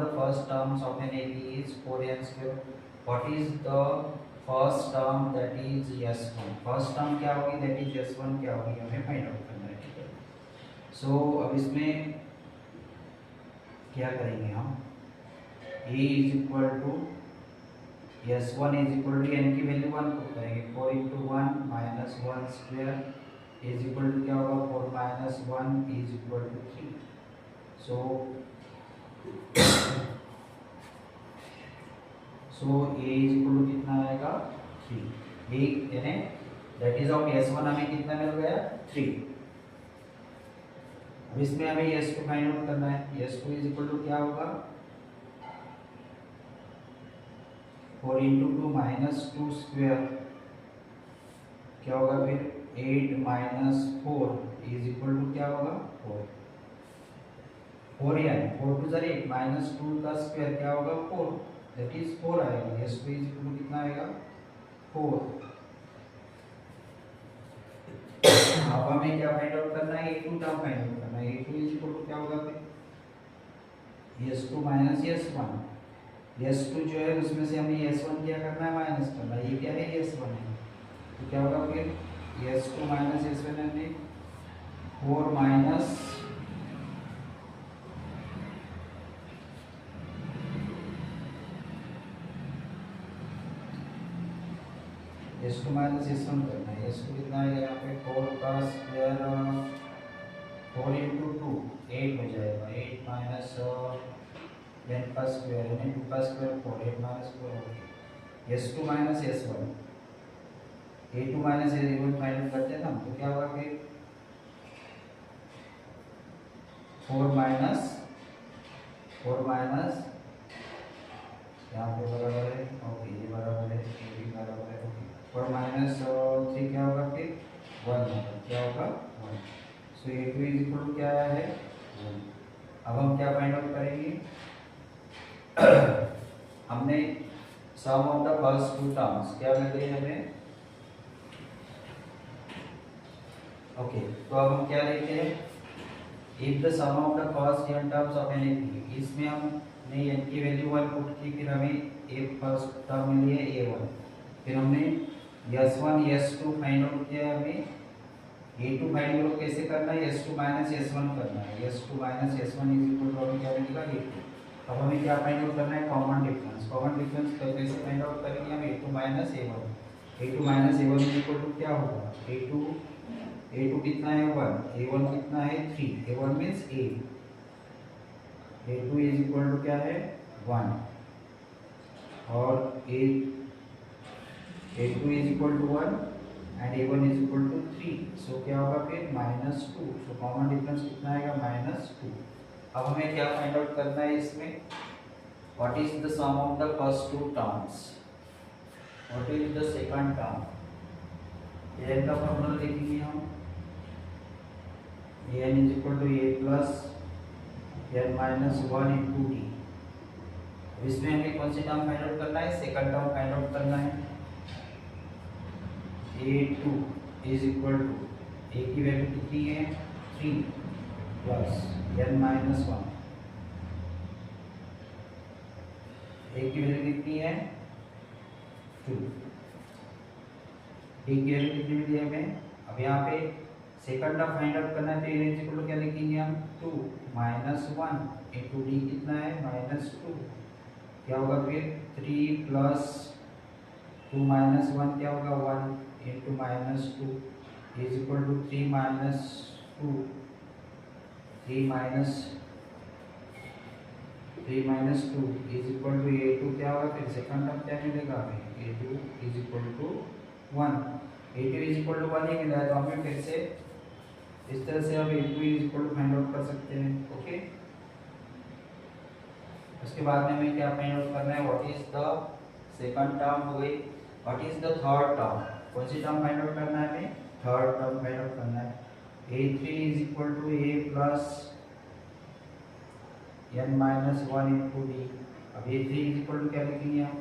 the first terms of an AP is 4n square, what is the first term that is S1? First term क्या होगी that is S1 क्या होगी, हमें find out करना है। ठीक है, सो अब इसमें क्या करेंगे हम, a is equal to S1 is equal to n की वैल्यू 1 को करेंगे 4 into 1 minus 1 square is equal to क्या होगा 4 minus 1 is equal to 3। So a is equal to कितना आएगा 3, a यानी दैट इज ऑफ S1 हमें कितना मिल गया 3। अब इसमें हमें S को फाइंड आउट करना है, S को इज इक्वल टू क्या होगा 4 इंटू 2 माइनस 2 स्क्वायर क्या होगा फिर 8 माइनस 4 इज इक्वल टू क्या होगा 4 यानी 4 टू 8 माइनस 2 का स्क्वायर क्या होगा 4 दैट इज 4 आएगा। S को इज इक्वल टू कितना आएगा 4। अब हमें क्या फाइंड आउट करना है, a2 टर्म फाइंड आउट करना है। a2 इज इक्वल टू क्या होगा फिर s2 माइनस s1। s2 जो है उसमें से हमें s1 क्या करना है माइनस करना है, ये क्या है s1 है, तो क्या होगा फिर s2 माइनस s1 यानी 4 माइनस s2 माइनस s1 करना है। s2 कितना आएगा यहाँ पे 4 का स्क्वायर 4 इंटू 2 8 हो जाएगा, 8 माइनस 10 का स्क्वायर यानी 2 का स्क्वायर 4 8 माइनस 4 हो गया। s2 minus s1 a2 minus a1 find करते हैं ना, तो क्या होगा फिर 4 माइनस यहाँ पे बराबर है, ओके ये बराबर है, ये भी बराबर है, ओके 4 माइनस 3 क्या होगा फिर 1 होगा, क्या होगा 1। सो a2 इज इक्वल टू क्या है 1। अब हम क्या फाइंड आउट करेंगे हमने sum of the first two terms क्या मिल गई हमें, ओके तो अब हम क्या लेते हैं if the sum of the cost n terms of anything, इसमें हमने n की वैल्यू 1 पुट की, फिर हमें a फर्स्ट टर्म मिली है a1, फिर हमने s1 s2 फाइंड आउट किया है, हमें a2 फाइंड आउट कैसे करना है, s2 माइनस s1 करना है, s2 minus s1 is equal to क्या मिलेगा a2। अब हमें क्या फाइंड आउट करना है, कॉमन डिफरेंस। कॉमन डिफरेंस कैसे फाइंड आउट करेंगे हम, a2 minus a1, a2 minus a1 is equal to क्या होगा, a2 कितना है 1, a1 कितना है 3, a1 means a, a2 is equal to क्या है 1 और a2 is equal to 1 and a1 is equal to 3, so क्या होगा फिर -2, सो कॉमन डिफरेंस कितना आएगा -2। अब हमें क्या फाइंड आउट करना है इसमें, what is the sum of the first two terms, what is the second term, n का फॉर्मूला लिखेंगे हम, n is equal to a plus n minus 1 into d. इसमें हमें कौन सी टर्म फाइंड आउट करना है, सेकंड टर्म फाइंड आउट करना है। a2 is equal to, a की वैल्यू कितनी है 3 प्लस n माइनस 1, a की वैल्यू कितनी है 2, d की वैल्यू कितनी मिली है हमें। अब यहाँ पे सेकंड टर्म फाइंड आउट करना है, तो n इज इक्वल टू क्या लिखेंगे हम 2 माइनस 1 इंटू डी कितना है -2, क्या होगा फिर 3 प्लस 2 माइनस 1 क्या होगा 1 into -2 is equal to 3 minus 2, 3 minus 2 is equal to a2 क्या होगा, फिर सेकंड टर्म क्या मिलेगा हमें, a2 is equal to 1, a2 is equal to 1 ही मिला है, तो हमें फिर से इस तरह से हम a2 is equal to find out कर सकते हैं। ओके, उसके बाद में हमें क्या फाइंड आउट करना है, what is the second term हो गई, what is the third term, कौन सी टर्म फाइंड आउट करना है हमें, थर्ड टर्म फाइंड आउट करना है। a3 is equal to a plus n minus 1 into d. अब a3 इज इक्वल टू क्या लिखेंगे हम,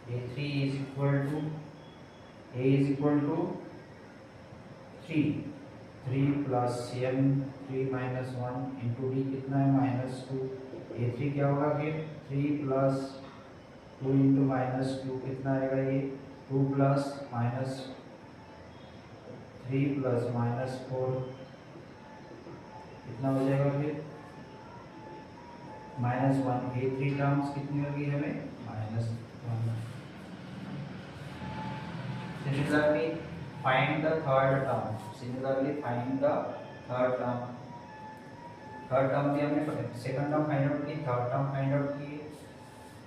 a3 is equal to a is equal to 3 plus n 3 minus 1 into d कितना है -2, a3 क्या होगा फिर 3 प्लस 2 इंटू -2 कितना आएगा, ये 2 प्लस माइनस 3 प्लस -4 कितना हो जाएगा फिर -1, a3 टर्म्स कितनी होगी हमें -1। Similarly find the third term, similarly find the third term, third term भी हमने सेकंड टर्म फाइंड आउट की, थर्ड टर्म फाइंड आउट की।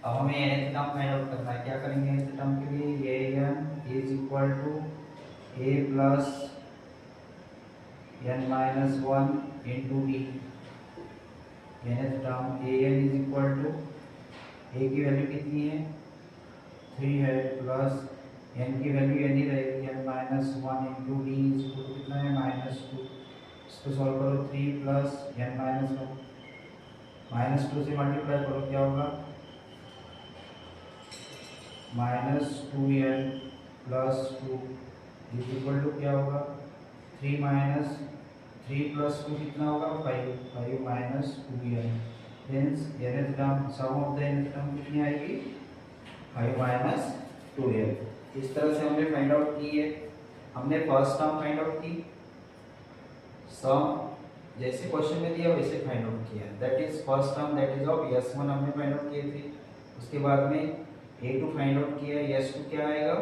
अब हमें nth टर्म फाइंड आउट करना है, क्या करेंगे nth टर्म के लिए, an is equal to a plus n minus 1 into d. nth term an is equal to, a की वैल्यू कितनी है 3 है, प्लस n की वैल्यू n ही रहेगी, n minus 1 into d is equal to कितना है -2। इसको सॉल्व करो, 3 प्लस n माइनस 1 -2 से मल्टीप्लाई करो क्या होगा -2n plus 2 is equal to क्या होगा 3 माइनस 3 प्लस 2 कितना होगा 5 minus 2n। Hence nth term, sum of the nth term कितनी आएगी 5 माइनस 2n। इस तरह से हमने फाइंड आउट की है। हमने फर्स्ट टर्म फाइंड आउट की, सम जैसे क्वेश्चन में दिया वैसे फाइंड आउट किया, that is first term, that is of s1 हमने फाइंड आउट किए थे। उसके बाद में a2 फाइंड आउट किया, s2 क्या आएगा,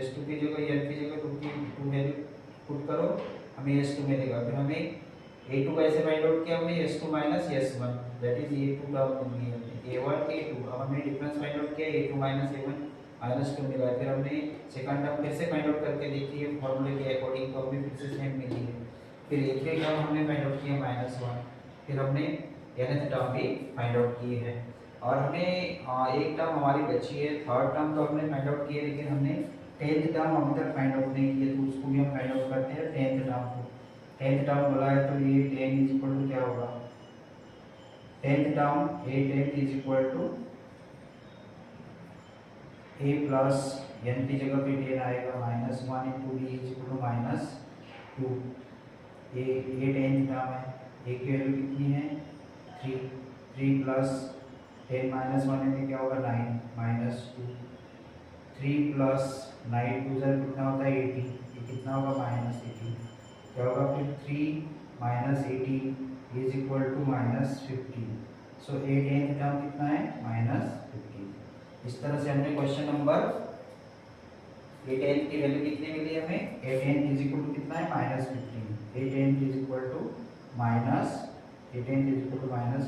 s2 की जगह n की जगह 2 वैल्यू पुट करो, हमें s2 मिलेगा। फिर हमें a2 कैसे फाइंड आउट किया हमने, s2 minus s1, that is a2 term मिली है, a1 a2। अब हमने डिफरेंस फाइंड आउट किया, a2 माइनस a1 -2 मिला है। फिर हमने सेकंड टर्म फिर से फाइंड आउट करके देखी है फॉर्मूले के अकॉर्डिंग, तो हमें फिर से सेम मिली है। फिर a3 टर्म हमने फाइंड आउट किया -1, फिर हमने nth टर्म भी फाइंड आउट किए हैं। और हमें एक टर्म हमारी बची है, थर्ड टर्म तो हमने फाइंड आउट किया, लेकिन हमने 10th टर्म अभी तक फाइंड आउट नहीं किया, तो उसको भी हम फाइंड आउट करते हैं 10th टर्म को। 10th टर्म बोला है तो ये 10 इज इक्वल टू क्या होगा, 10th term a10 is equal to a plus n की जगह पे 10 आएगा, -1 into d is equal to -2, ये 10th टर्म है। ए की वैल्यू कितनी है 3, 3 प्लस 10 माइनस 1 है क्या होगा 9 माइनस 2, 3 प्लस 9 2 जर कितना होता है 80, ये कितना होगा माइनस 80, क्या होगा फिर 3 minus 80 is equal to minus 15। So 8 term कितना है माइनस 15। इस तरह से हमने क्वेश्चन नंबर 8 की वैल्यू कितनी मिली हमें 8 इज इक्वल टू कितना है minus 15, 8 is equal to minus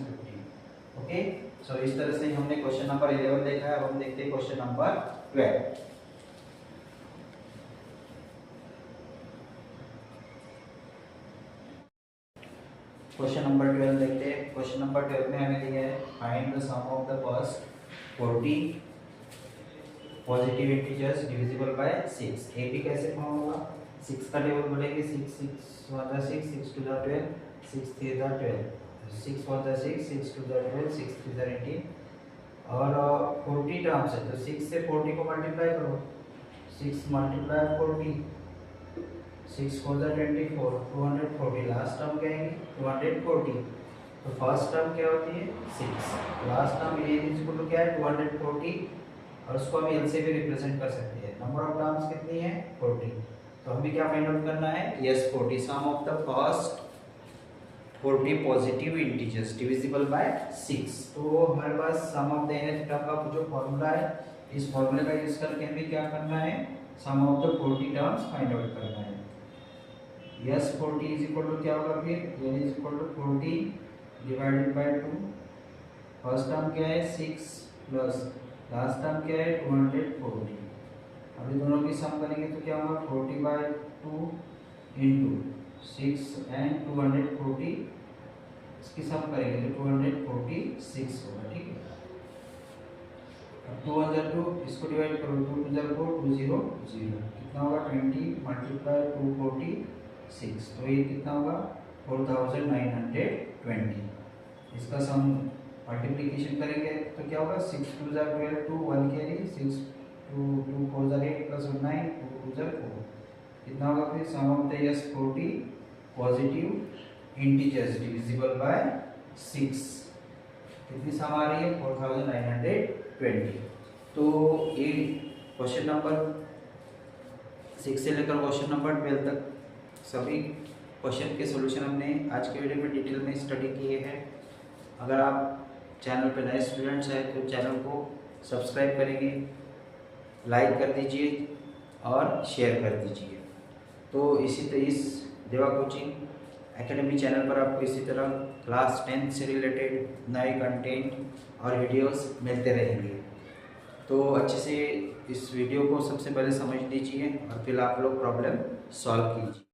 15। Okay, so इस तरह से हमने क्वेश्चन नंबर 11 देखा है। अब हम देखते हैं क्वेश्चन नंबर 12। क्वेश्चन नंबर 12 देखते हैं। क्वेश्चन नंबर 12 में हमें दिया है find the sum of the first 40 positive integers divisible by 6। A B कैसे फॉर्म होगा 6 का टेबल बोलेंगे 6 6 1 जा 6 6 2 जा 12 6 3 जा 12 6 1 जा 6 6 2 जा 12 6 3 जा 18 और 40 टर्म्स है तो 6 से 40 को मल्टीप्लाई करो 6 मल्टीप्लाई 40 6 4 जा 24 240 लास्ट टर्म क्या है 240 तो फर्स्ट टर्म क्या होती है 6 last term a is equal to क्या है 240 और उसको हम एल से भी रिप्रेजेंट कर सकते हैं। नंबर ऑफ टर्म्स कितनी है 40 तो हमें क्या फाइंड आउट करना है yes 40 sum of the first 40 positive integers divisible by 6। तो हमारे पास sum of the nth term का जो फॉर्मूला है इस फॉर्मूले का यूज करके हमें क्या करना है sum of the 40 terms find out करना है। यस 40 इज इक्वल टू क्या होगा फिर n is equal to 40 divided by 2 first term क्या है 6 प्लस लास्ट टर्म क्या है 240। अभी दोनों की सम करेंगे तो क्या होगा 40 बाय 2 इंटू 6 एंड 240 इसकी सम करेंगे तो 246 होगा। ठीक है, अब 2 1 2 इसको डिवाइड करो 2 2 4 2 0 0 कितना होगा 20 मल्टीप्लाई 246 तो ये कितना होगा 4920। इसका सम मल्टीप्लिकेशन करेंगे तो क्या होगा 6 2 जा 12 2 1 कैरी 6 2 2 4 जा 8 प्लस 9 2 2 जा 4 कितना होगा फिर sum of the yes 40 positive integers divisible by 6 कितनी सम आ रही है 4920। तो ये क्वेश्चन नंबर 6 से लेकर क्वेश्चन नंबर 12 तक सभी क्वेश्चन के सॉल्यूशन हमने आज के वीडियो में डिटेल में स्टडी किए हैं। अगर आप चैनल पर नए स्टूडेंट्स हैं तो चैनल को सब्सक्राइब करेंगे, लाइक कर दीजिए और शेयर कर दीजिए। तो इस देवा कोचिंग एकेडमी चैनल पर आपको इसी तरह क्लास 10 से रिलेटेड नए कंटेंट और वीडियोस मिलते रहेंगे। तो अच्छे से इस वीडियो को सबसे पहले समझ लीजिए और फिर आप लोग प्रॉब्लम सॉल्व कीजिए।